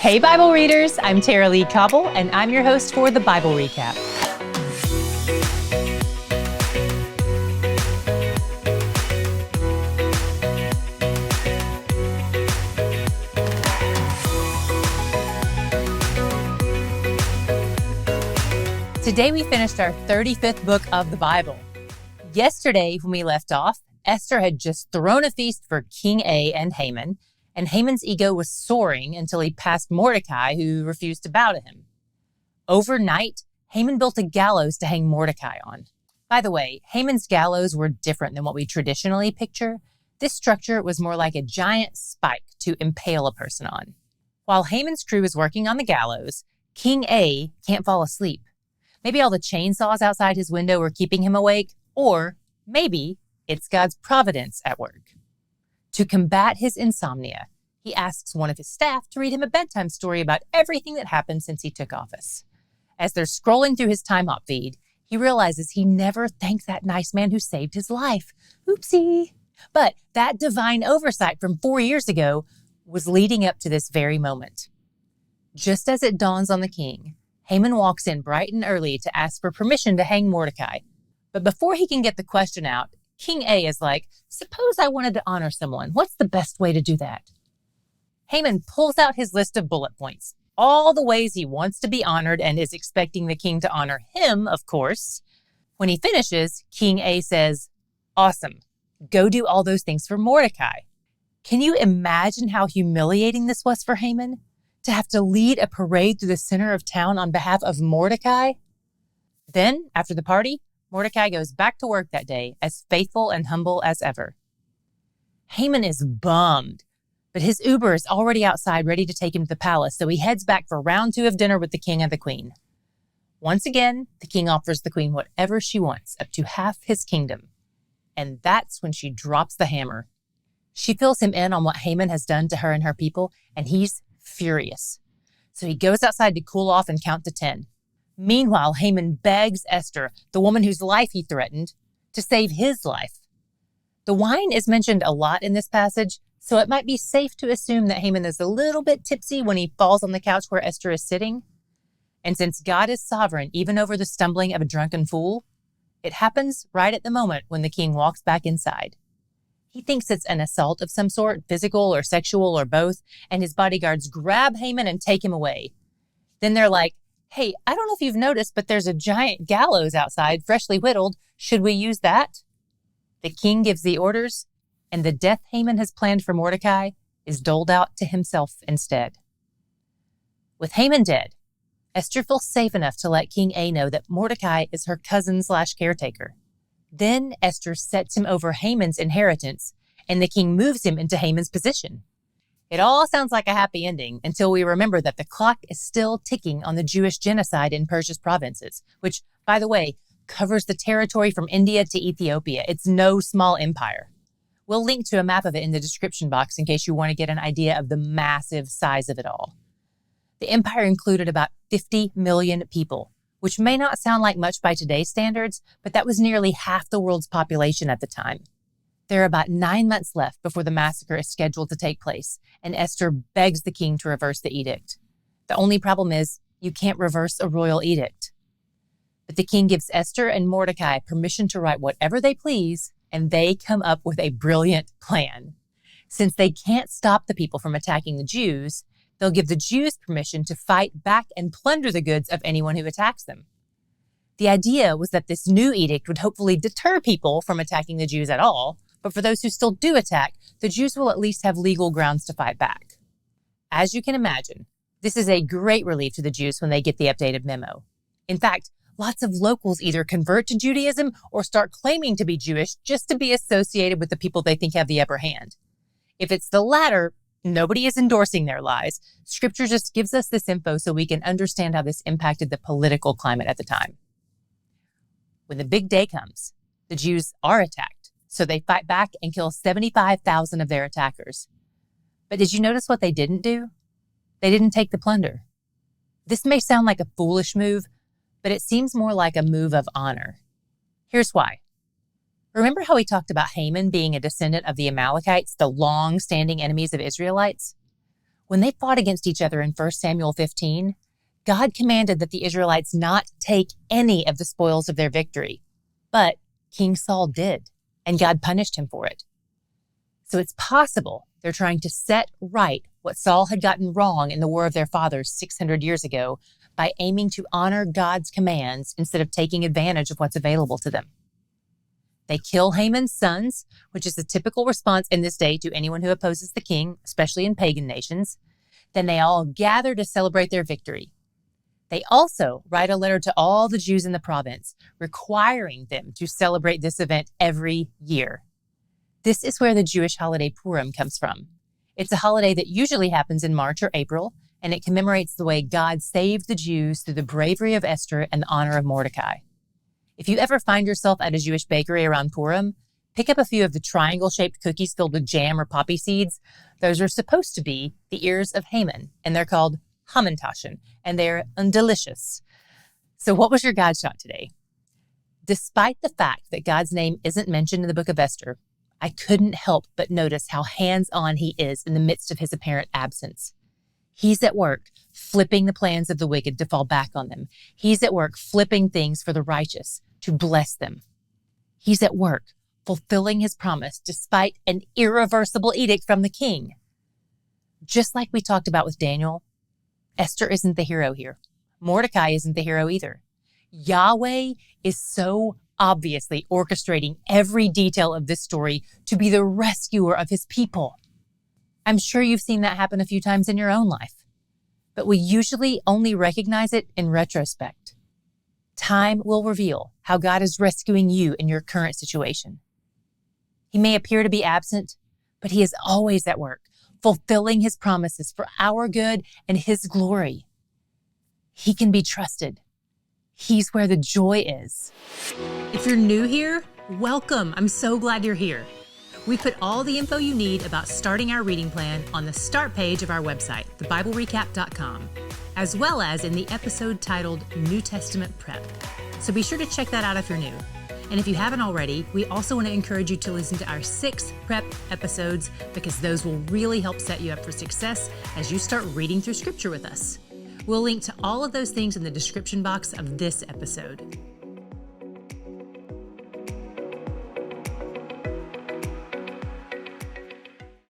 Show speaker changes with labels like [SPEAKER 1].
[SPEAKER 1] Hey Bible readers, I'm Tara Lee Cobble, and I'm your host for the Bible Recap. Today we finished our 35th book of the Bible. Yesterday, when we left off, Esther had just thrown a feast for King A and Haman's ego was soaring until he passed Mordecai, who refused to bow to him. Overnight, Haman built a gallows to hang Mordecai on. By the way, Haman's gallows were different than what we traditionally picture. This structure was more like a giant spike to impale a person on. While Haman's crew is working on the gallows, King A can't fall asleep. Maybe all the chainsaws outside his window are keeping him awake, or maybe it's God's providence at work. To combat his insomnia, he asks one of his staff to read him a bedtime story about everything that happened since he took office. As they're scrolling through his time hop feed, he realizes he never thanked that nice man who saved his life. Oopsie. But that divine oversight from 4 years ago was leading up to this very moment. Just as it dawns on the king, Haman walks in bright and early to ask for permission to hang Mordecai. But before he can get the question out, King A is like, suppose I wanted to honor someone. What's the best way to do that? Haman pulls out his list of bullet points, all the ways he wants to be honored and is expecting the king to honor him, of course. When he finishes, King A says, awesome, go do all those things for Mordecai. Can you imagine how humiliating this was for Haman? To have to lead a parade through the center of town on behalf of Mordecai? Then, after the party, Mordecai goes back to work that day as faithful and humble as ever. Haman is bummed, but his Uber is already outside ready to take him to the palace, so he heads back for round 2 of dinner with the king and the queen. Once again, the king offers the queen whatever she wants, up to half his kingdom. And that's when she drops the hammer. She fills him in on what Haman has done to her and her people, and he's furious. So he goes outside to cool off and count to 10. Meanwhile, Haman begs Esther, the woman whose life he threatened, to save his life. The wine is mentioned a lot in this passage, so it might be safe to assume that Haman is a little bit tipsy when he falls on the couch where Esther is sitting. And since God is sovereign even over the stumbling of a drunken fool, it happens right at the moment when the king walks back inside. He thinks it's an assault of some sort, physical or sexual or both, and his bodyguards grab Haman and take him away. Then they're like, hey, I don't know if you've noticed, but there's a giant gallows outside, freshly whittled. Should we use that? The king gives the orders, and the death Haman has planned for Mordecai is doled out to himself instead. With Haman dead, Esther feels safe enough to let King A know that Mordecai is her cousin/caretaker. Then Esther sets him over Haman's inheritance, and the king moves him into Haman's position. It all sounds like a happy ending until we remember that the clock is still ticking on the Jewish genocide in Persia's provinces, which, by the way, covers the territory from India to Ethiopia. It's no small empire. We'll link to a map of it in the description box in case you want to get an idea of the massive size of it all. The empire included about 50 million people, which may not sound like much by today's standards, but that was nearly half the world's population at the time. There are about 9 months left before the massacre is scheduled to take place, and Esther begs the king to reverse the edict. The only problem is you can't reverse a royal edict. But the king gives Esther and Mordecai permission to write whatever they please, and they come up with a brilliant plan. Since they can't stop the people from attacking the Jews, they'll give the Jews permission to fight back and plunder the goods of anyone who attacks them. The idea was that this new edict would hopefully deter people from attacking the Jews at all, but for those who still do attack, the Jews will at least have legal grounds to fight back. As you can imagine, this is a great relief to the Jews when they get the updated memo. In fact, lots of locals either convert to Judaism or start claiming to be Jewish just to be associated with the people they think have the upper hand. If it's the latter, nobody is endorsing their lies. Scripture just gives us this info so we can understand how this impacted the political climate at the time. When the big day comes, the Jews are attacked. So they fight back and kill 75,000 of their attackers. But did you notice what they didn't do? They didn't take the plunder. This may sound like a foolish move, but it seems more like a move of honor. Here's why. Remember how we talked about Haman being a descendant of the Amalekites, the long-standing enemies of Israelites? When they fought against each other in 1 Samuel 15, God commanded that the Israelites not take any of the spoils of their victory. But King Saul did, and God punished him for it. So it's possible they're trying to set right what Saul had gotten wrong in the war of their fathers 600 years ago by aiming to honor God's commands instead of taking advantage of what's available to them. They kill Haman's sons, which is the typical response in this day to anyone who opposes the king, especially in pagan nations. Then they all gather to celebrate their victory. They also write a letter to all the Jews in the province, requiring them to celebrate this event every year. This is where the Jewish holiday Purim comes from. It's a holiday that usually happens in March or April, and it commemorates the way God saved the Jews through the bravery of Esther and the honor of Mordecai. If you ever find yourself at a Jewish bakery around Purim, pick up a few of the triangle-shaped cookies filled with jam or poppy seeds. Those are supposed to be the ears of Haman, and they're called Hamantaschen, and they're delicious. So what was your God shot today? Despite the fact that God's name isn't mentioned in the book of Esther, I couldn't help but notice how hands-on he is in the midst of his apparent absence. He's at work flipping the plans of the wicked to fall back on them. He's at work flipping things for the righteous to bless them. He's at work fulfilling his promise despite an irreversible edict from the king. Just like we talked about with Daniel, Esther isn't the hero here. Mordecai isn't the hero either. Yahweh is so obviously orchestrating every detail of this story to be the rescuer of his people. I'm sure you've seen that happen a few times in your own life, but we usually only recognize it in retrospect. Time will reveal how God is rescuing you in your current situation. He may appear to be absent, but he is always at work, fulfilling his promises for our good and his glory. He can be trusted. He's where the joy is. If you're new here, welcome. I'm so glad you're here. We put all the info you need about starting our reading plan on the start page of our website, thebiblerecap.com, as well as in the episode titled New Testament Prep. So be sure to check that out if you're new. And if you haven't already, we also want to encourage you to listen to our 6 prep episodes because those will really help set you up for success as you start reading through scripture with us. We'll link to all of those things in the description box of this episode.